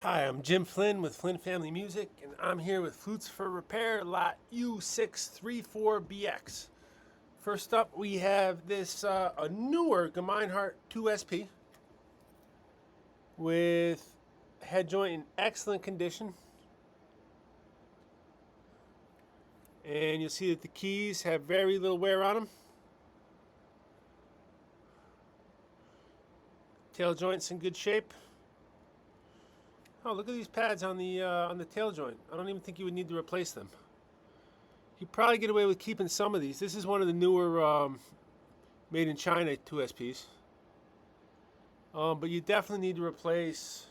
Hi, I'm Jim Flynn with Flynn Family Music, and I'm here with Flutes for Repair, lot u634bx. First up, we have this a newer Gemeinhart 2SP with head joint in excellent condition, and you'll see that the keys have very little wear on them. Tail joint's in good shape. Oh, look at these pads on the tail joint. I don't even think you would need to replace them. You probably get away with keeping some of these. This is one of the newer made in China 2SPs. But you definitely need to replace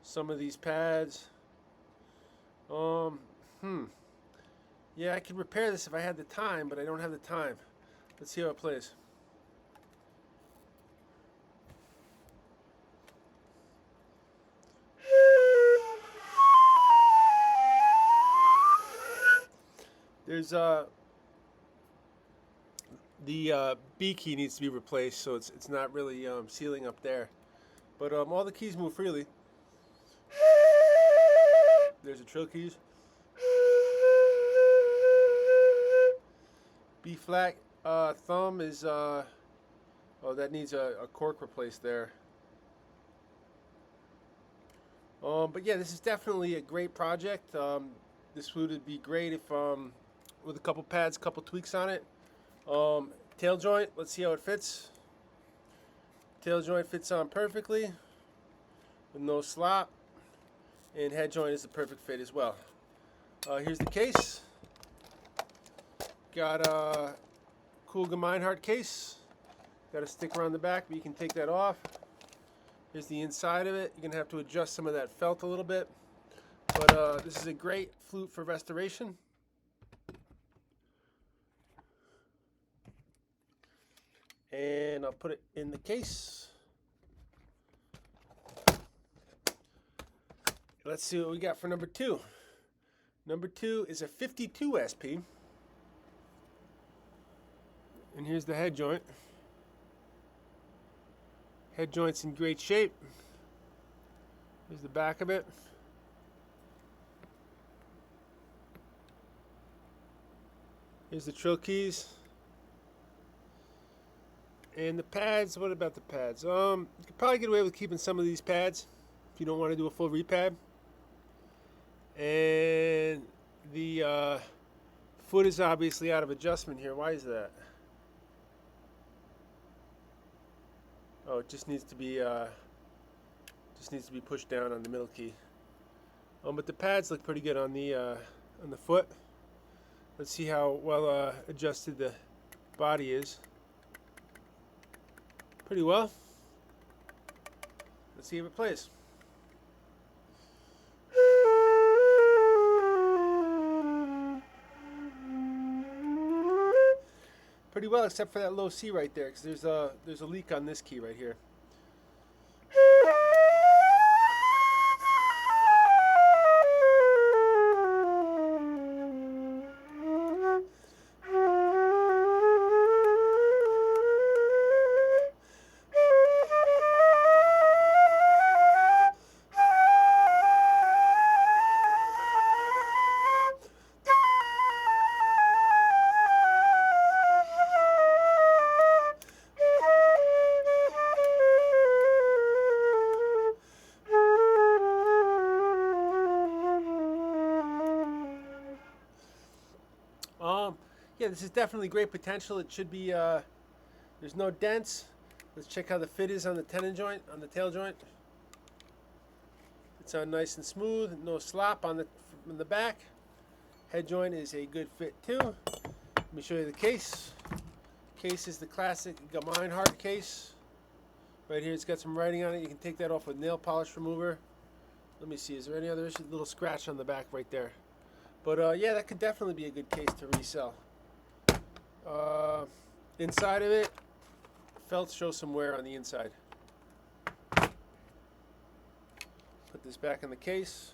some of these pads. Um, hmm. Yeah, I could repair this if I had the time, but I don't have the time. Let's see how it plays. There's the B key needs to be replaced, so it's not really sealing up there. But all the keys move freely. There's the trill keys. B flat thumb is oh, that needs a cork replaced there. But yeah, this is definitely a great project. This flute would be great if with a couple pads, couple tweaks on it. Tail joint, let's see how it fits. Tail joint fits on perfectly with no slop, and head joint is the perfect fit as well. Here's the case. Got a cool Gemeinhart case. Got a sticker on the back, but you can take that off. Here's the inside of it. You're gonna have to adjust some of that felt a little bit, but this is a great flute for restoration. And I'll put it in the case. Let's see what we got for number two. Number two is a 52 SP. And here's the head joint. Head joint's in great shape. Here's the back of it. Here's the trill keys. And the pads, what about the pads? You could probably get away with keeping some of these pads if you don't want to do a full repad. And the foot is obviously out of adjustment here. Why is that? Oh, it just needs to be pushed down on the middle key. But the pads look pretty good on the foot. Let's see how well adjusted the body is. Pretty well. Let's see if it plays. Pretty well, except for that low C right there, because there's a leak on this key right here. Yeah, this is definitely great potential. It should be, there's no dents. Let's check how the fit is on the tenon joint, on the tail joint. It's on nice and smooth, no slop on the back. Head joint is a good fit too. Let me show you the case. Case is the classic Gemeinhart case. Right here, it's got some writing on it. You can take that off with nail polish remover. Let me see, is there any other issue? Little scratch on the back right there. But yeah, that could definitely be a good case to resell. Inside of it, felt shows some wear on the inside. Put this back in the case.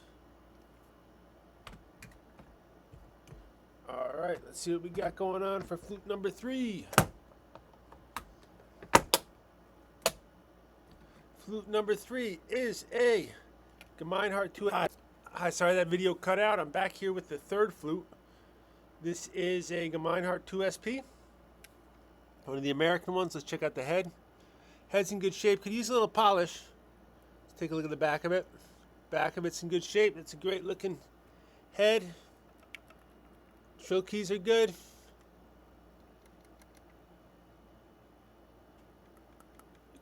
Alright, let's see what we got going on for flute number three. Flute number three is a Gemeinhart 2. Sorry, that video cut out. I'm back here with the third flute. This is a Gemeinhart 2SP. One of the American ones. Let's check out the head. Head's in good shape. Could use a little polish. Let's take a look at the back of it. Back of it's in good shape. It's a great looking head. Trill keys are good.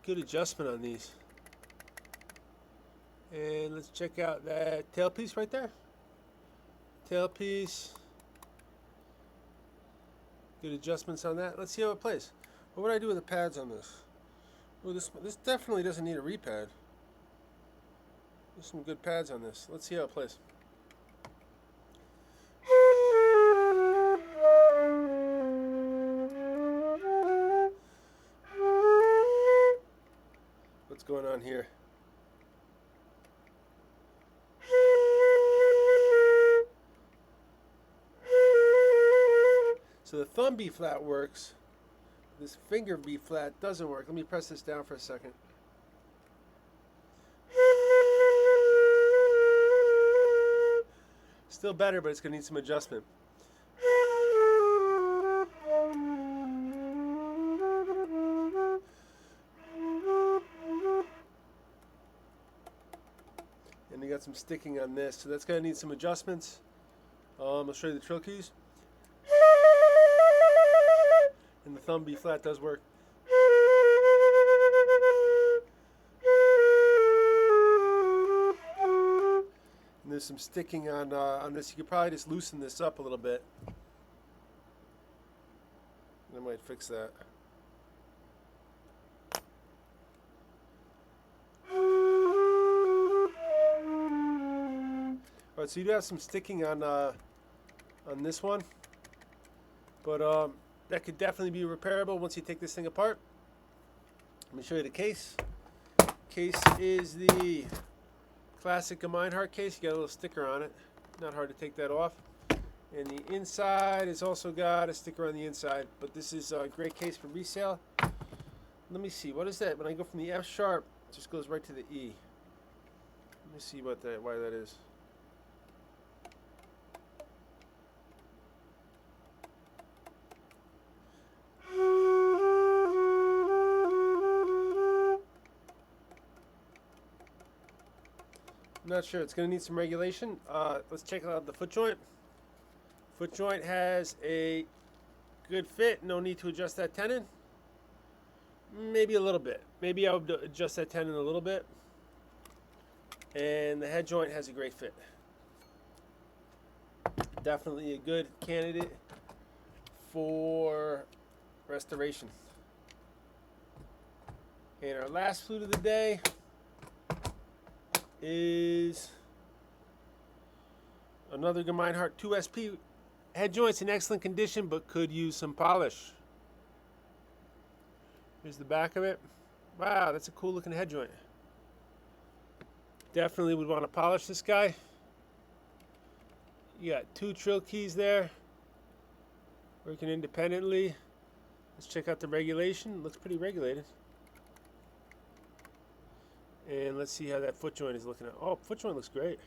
Good adjustment on these. And let's check out that tailpiece right there. Tailpiece. Good adjustments on that. Let's see how it plays. What would I do with the pads on this? Well, this definitely doesn't need a repad. There's some good pads on this. Let's see how it plays. What's going on here? So the thumb B flat works. This finger B flat doesn't work. Let me press this down for a second. Still better, but it's going to need some adjustment. And you got some sticking on this, so that's going to need some adjustments. I'll show you the trill keys. And the thumb B flat does work. And there's some sticking on this. You could probably just loosen this up a little bit. I might fix that. Alright, so you do have some sticking on this one, but that could definitely be repairable once you take this thing apart. Let me show you the case. Case is the classic Gemeinhart case. You got a little sticker on it. Not hard to take that off. And the inside has also got a sticker on the inside. But this is a great case for resale. Let me see. What is that? When I go from the F sharp, it just goes right to the E. Let me see why that is. I'm not sure. It's going to need some regulation. Let's check out the foot joint. Foot joint has a good fit. No need to adjust that tenon. Maybe a little bit. Maybe I would adjust that tenon a little bit. And the head joint has a great fit. Definitely a good candidate for restoration. And our last flute of the day is another Gemeinhart 2SP. Head joint's in excellent condition, but could use some polish. Here's the back of it. Wow, that's a cool looking head joint. Definitely would want to polish this guy. You got 2 trill keys there, working independently. Let's check out the regulation. Looks pretty regulated. And let's see how that foot joint is looking at. Oh, foot joint looks great.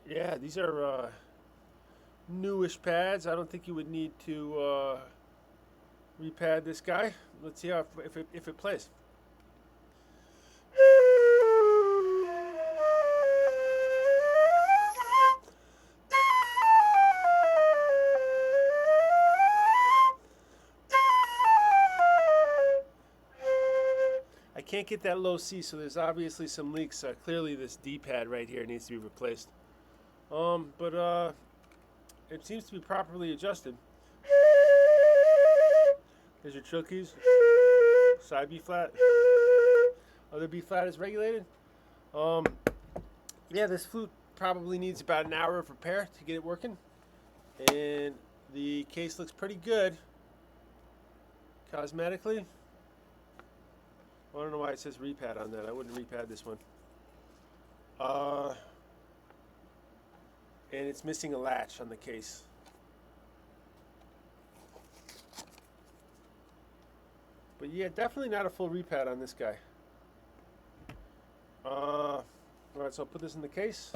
Yeah, these are newish pads. I don't think you would need to repad this guy. Let's see how if it plays. I can't get that low C, so there's obviously some leaks. Clearly this D-pad right here needs to be replaced. But it seems to be properly adjusted. There's your trill keys. Side B flat. Other B flat is regulated. Yeah, this flute probably needs about an hour of repair to get it working. And the case looks pretty good cosmetically. I don't know why it says repad on that. I wouldn't repad this one. And it's missing a latch on the case. But yeah, definitely not a full repad on this guy. Alright, so I'll put this in the case.